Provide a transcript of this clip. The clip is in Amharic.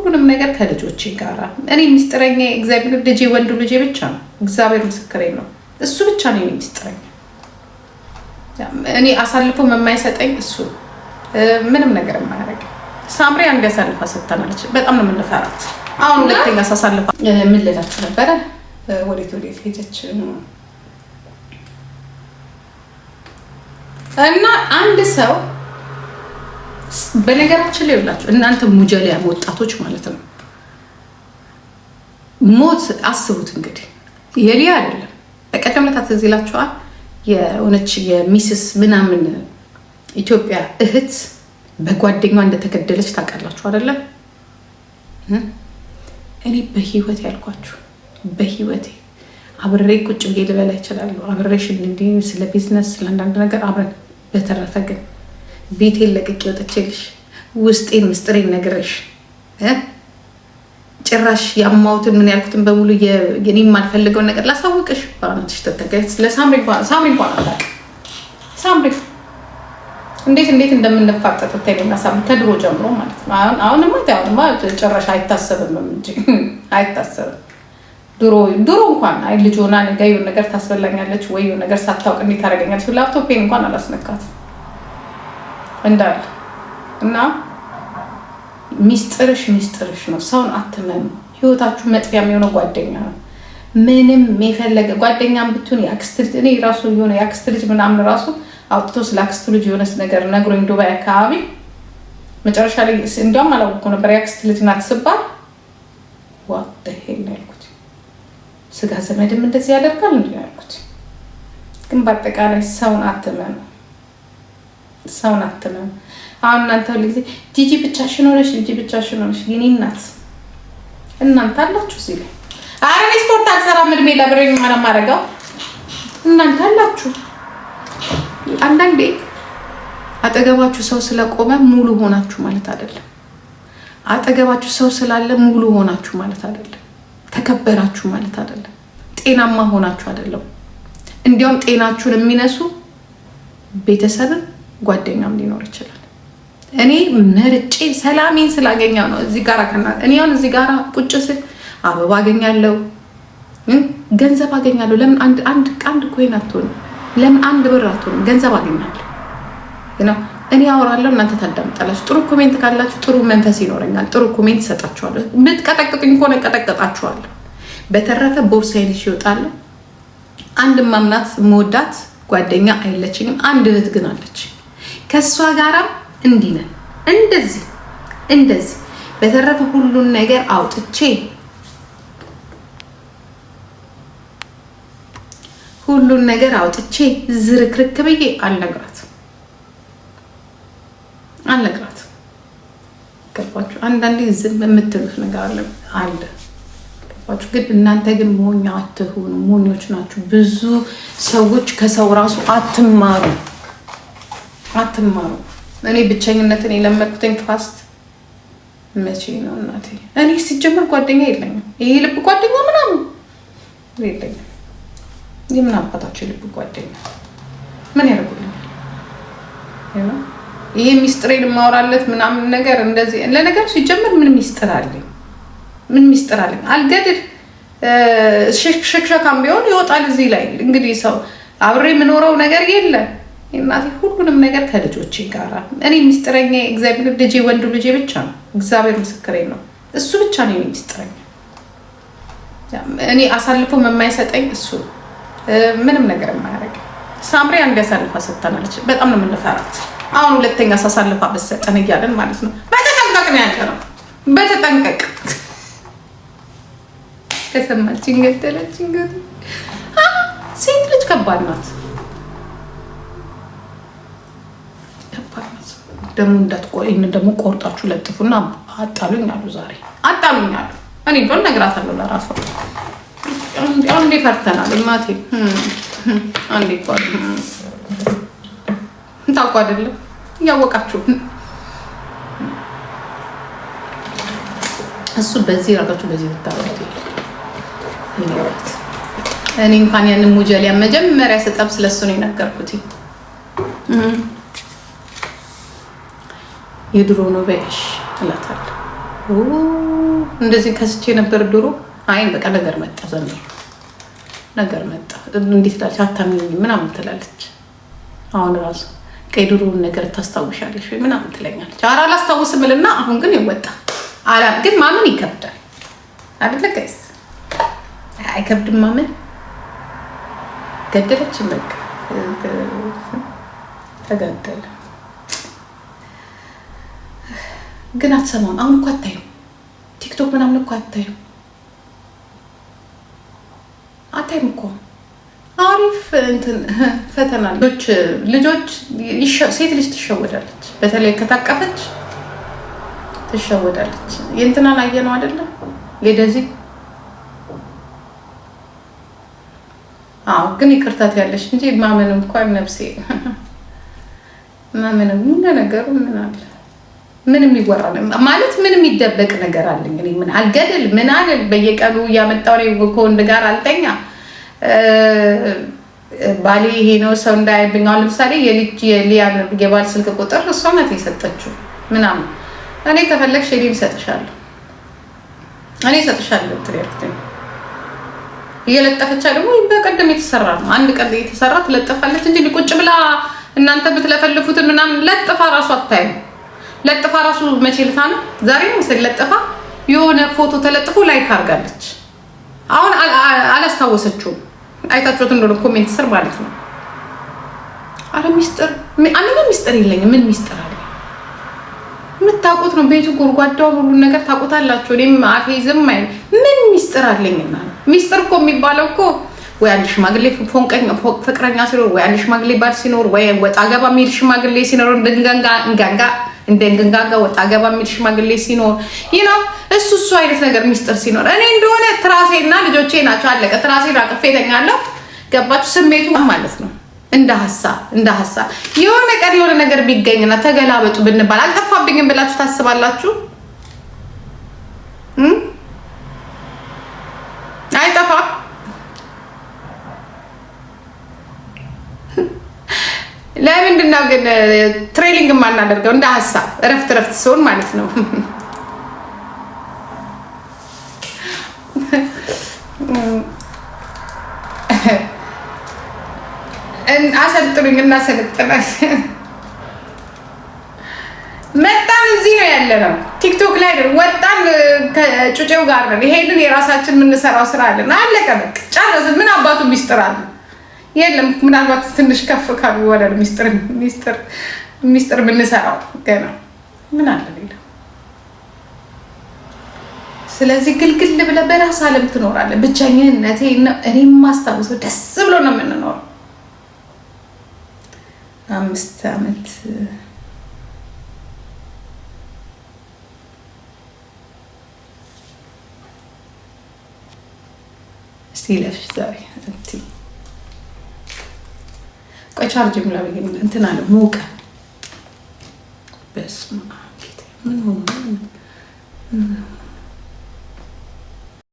ሁሉንም ነገር ከልጆቼ ጋራ እኔ ሚስጥረኛ እግዚአብሔር ልጄ ወንዱ ልጄ ብቻ ነው። እግዚአብሔር ምስክሬ ነው። እሱ ብቻ ነው ሚስጥረኛ። እኔ አሳልፎ የማይሰጠኝ እሱ ምንም ነገር የማያደርግ። ሳምሪ አንድ ያሳልፋ ሰጥታናለች። በጣም ነው የምንፈራት። አሁን ሁለተኛ ሳሳልፋ ምን ልላችሁ ነበረ? ወዴት ሄደች? እና አንድ ሰው በነገራችን ላይ ይላችሁ እናንተ ሙጀሊያ ወጣቶች ማለት ነው ሞት አስቡት እንግዲህ የሊያ አይደለም። በቀደም ዕለት ትዝ ይላችኋል የሆነች የሚስስ ምናምን ኢትዮጵያ እህት በጓደኛዋ እንደተገደለች ታውቃላችሁ አይደለ? እኔ በህይወት ያልኳችሁ በህይወቴ አብሬ ቁጭ ብዬ ልበላ ይችላል አብሬሽ እንዲህ ስለ ቢዝነስ ስለ አንዳንድ ነገር አብረን። በተረፈ ግን ቤቴን ለቅቄ ወጥቼልሽ ውስጤን ምስጢሬን ነግሬሽ ጭራሽ ያማውትን ምን ያልኩትን በሙሉ የኔ የማልፈልገውን ነገር ላሳውቅሽ ባናትሽ ተተገጽ ለሳምሪ እንኳን አላውቅም። ሳምሪ እንዴት እንደምንፋጠጥ ተይና ሳምሪ ከድሮ ጀምሮ ማለት ነው። አሁንማ ጭራሽ አይታሰብም እንጂ አይታሰብም። ድሮ እንኳን አይ ልጅ ሆና ነገ የሆነ ነገር ታስበላኛለች ወይ የሆነ ነገር ሳታውቅ እንዴት ታደርገኛለች። ላፕቶፔን እንኳን አላስነካት እንዳለ እና ሚስጥርሽ ነው። ሰውን አትመኑ። ህይወታችሁ መጥፊያ የሚሆነው ጓደኛ ነው። ምንም የፈለገ ጓደኛም ብትሆን የአክስት ልጅ እኔ ራሱ የሆነ የአክስት ልጅ ምናምን ራሱ አውጥቶ ስለ አክስቱ ልጅ የሆነስ ነገር ነግሮኝ ዱባይ አካባቢ መጨረሻ ላይ እንዲያውም አላወቅኩም ነበር የአክስት ልጅ ናት ስባል ዋት ዘ ሄል ነው ያልኩት። ስጋ ዘመድም እንደዚህ ያደርጋል እንዴ ያልኩት። ግን በአጠቃላይ ሰውን አትመኑ። አሁን እናንተ ሁልጊዜ ጂጂ ብቻሽን ሆነሽ የኔ እናት እናንተ አላችሁ እዚህ ላይ አረኔ ስፖርት አልሰራም እድሜ ለብሬን ማረጋው እናንተ አላችሁ። አንዳንዴ አጠገባችሁ ሰው ስለቆመ ሙሉ ሆናችሁ ማለት አይደለም። አጠገባችሁ ሰው ስላለ ሙሉ ሆናችሁ ማለት አይደለም። ተከበራችሁ ማለት አይደለም። ጤናማ ሆናችሁ አይደለም። እንዲያውም ጤናችሁን የሚነሱ ቤተሰብን ጓደኛም ሊኖር ይችላል። እኔ መርጬ ሰላሜን ስላገኘው ነው እዚህ ጋር እኔ አሁን እዚህ ጋር ቁጭ ስል አበባ አገኛለሁ፣ ገንዘብ አገኛለሁ። ለምን አንድ ኮይን አትሆንም? ለምን አንድ ብር አትሆንም? ገንዘብ አገኛለሁ። እኔ አወራለሁ፣ እናንተ ታዳምጣላችሁ። ጥሩ ኮሜንት ካላችሁ ጥሩ መንፈስ ይኖረኛል፣ ጥሩ ኮሜንት እሰጣችኋለሁ። ብትቀጠቅጡኝ ከሆነ እቀጠቅጣችኋለሁ። በተረፈ ቦርሳዬን ይዤ እወጣለሁ። አንድ ማምናት መወዳት ጓደኛ አይለችኝም። አንድ እህት ግን አለች። ከሷ ጋራ እንዲህ ነን እንደዚህ። በተረፈ ሁሉን ነገር አውጥቼ ዝርክርክ ብዬ አልነግራት። ገባችሁ? አንዳንዴ ዝም የምትሉት ነገር አለ። ገባችሁ? ግን እናንተ ግን ሞኛ አትሁኑ። ሞኞች ናችሁ። ብዙ ሰዎች ከሰው ራሱ አትማሩ። እኔ ብቸኝነትን የለመድኩትን ፋስት መቼ ነው እናቴ? እኔ ሲጀምር ጓደኛ የለኝም። ይሄ ልብ ጓደኛ ምናምን የለኝም። የምን አባታቸው ልብ ጓደኛ ምን ያደርጉልኛል? ይሄ ሚስጥሬን ማውራለት ምናምን ነገር እንደዚህ ለነገሩ ሲጀምር ምን ሚስጥር አለኝ? አልገድል ሸክሸካም ቢሆን ይወጣል እዚህ ላይ። እንግዲህ ሰው አብሬ የምኖረው ነገር የለም። እናቴ ሁሉንም ነገር ከልጆቼ ጋራ እኔ ሚስጥረኛ እግዚአብሔር ልጄ ወንዱ ልጄ ብቻ ነው። እግዚአብሔር ምስክሬ ነው። እሱ ብቻ ነው ሚስጥረኛ። እኔ አሳልፎ የማይሰጠኝ እሱ ምንም ነገር የማያደርግ። ሳምሪ አንድ ያሳልፋ ሰጥታናለች። በጣም ነው የምንፈራት። አሁን ሁለተኛ ሳሳልፋ በሰጠን እያለን ማለት ነው። በተጠንቀቅ ነው ያለነው። በተጠንቀቅ ከሰማችን ገደለችን። ሴት ልጅ ከባድ ናት። ደግሞ እንዳትቆይን ደግሞ ቆርጣችሁ ለጥፉና አጣሉኝ አሉ። ዛሬ አጣሉኝ አሉ። እኔ እንደው ነግራታለሁ ለራሷ። አንዴ ፈርተናል እናቴ። አንዴ ቆይ ታውቁ አይደለም እያወቃችሁ እሱ በዚህ ረጋችሁ በዚህ ተታወቁ። እኔ እንኳን ያንን ሙጀሊያ መጀመሪያ ስጠብ ስለሱ ነው የነገርኩት። የድሮ ነው በእሽ እላታለሁ። እንደዚህ ከስቼ ነበር ድሮ። አይን በቃ ነገር መጣ ዘንድሮ ነገር መጣ። እንዴት ላልሽ አታሚኝ ምናምን ትላለች። አሁን ራሱ ከድሮውን ነገር ታስታውሻለሽ ወይ ምናምን ትለኛለች። ኧረ አላስታውስም እልና አሁን ግን ይወጣ አላ ግን ማመን ይከብዳል አይደለ ጋይስ? አይከብድም ማመን። ገደለች በቃ ተገደለ። ግን አትሰማም። አሁን እኮ አታዩም። ቲክቶክ ምናምን እኮ አታዩም እኮ አሪፍ እንትን ፈተና ልጆች ሴት ልጅ ትሸወዳለች። በተለይ ከታቀፈች ትሸወዳለች። የእንትናን አየነው አይደለ? ለደዚህ ግን ይቅርታት ያለሽ እንጂ ማመን እንኳን ነፍሴ ማመንም ነገሩ ምን አለ? ምንም ይወራል ማለት ምንም ይደበቅ ነገር አለ? እንግዲህ ምን አልገድል ምን አለ? በየቀኑ እያመጣው ነው ከወንድ ጋር አልተኛ ባሌ ይሄ ነው ሰው እንዳይብኝ። አሁን ለምሳሌ የሊያን የባል ስልክ ቁጥር እሷ ናት የሰጠችው ምናምን። እኔ ከፈለግሽ እኔ እሰጥሻለሁ ትሪያክተኝ እየለጠፈቻ ደግሞ በቀደም የተሰራ ነው። አንድ ቀን የተሰራ ትለጥፋለች እንጂ ቁጭ ብላ እናንተ ብትለፈልፉትን ምናምን ለጥፋ ራሱ አታይም። ለጥፋ ራሱ መቼ ልታ ነው ዛሬ ነው ስለለጥፋ የሆነ ፎቶ ተለጥፎ ላይክ አድርጋለች። አሁን አላስታወሰችውም። አይታችሁት እንደሆነ ኮሜንት ስር ማለት ነው። አረ ሚስጥር ሚስጥር የለኝም። ምን ሚስጥር አለ? የምታውቁት ነው። ቤቱ ጎርጓዳው ሁሉ ነገር ታውቁታላችሁ። እኔም አፌ ዝም አይል። ምን ሚስጥር አለኝና ነው? ሚስጥር እኮ የሚባለው እኮ ወይ አንድ ሽማግሌ ፍቅረኛ ሲኖር፣ ወይ አንድ ሽማግሌ ባል ሲኖር፣ ወይ ወጣ ገባ የሚል ሽማግሌ ሲኖር፣ እንደንጋጋ ወጣ ገባ የሚል ሽማግሌ ሲኖር ነው። እሱ አይነት ነገር ሚስጥር ሲኖር እኔ እንደሆነ ትራሴና ልጆቼ ናቸው። አለቀ። ትራሴን አቅፌ እተኛለሁ። ገባችሁ? ስሜቱ ማለት ነው። እንደ ሀሳብ የሆነ ቀን የሆነ ነገር ቢገኝና ተገላበጡ ብንባል አልጠፋብኝም ብላችሁ ታስባላችሁ? አይጠፋም። ለምንድን ነው ግን ትሬኒንግ የማናደርገው? እንደ ሀሳብ እረፍት ሲሆን ማለት ነው። አሰልጥሩኝ እናሰልጥናል። መጣን እዚህ ነው ያለነው። ቲክቶክ ላይ ወጣን ከጩጬው ጋር ነን። ይሄንን የራሳችን የምንሰራው ስራ አለን። አለቀ በቃ ጨረስን። ምን አባቱ ሚስጥር አለ? የለም። ምናልባት ትንሽ ከፍ ካሉ ወደ ሚስጥር የምንሰራው ገና ምን አለ ሌላ። ስለዚህ ግልግል ብለህ በራስህ ዓለም ትኖራለህ። ብቸኝነቴ እኔ የማስታውሰው ደስ ብሎ ነው የምንኖረው። 5 ዓመት እስቲለሽ ዛሬ ቆይ ቻርጅ ምላ በግን እንትን አለ ሞቀ። በስመ አብ ምን ሆነ?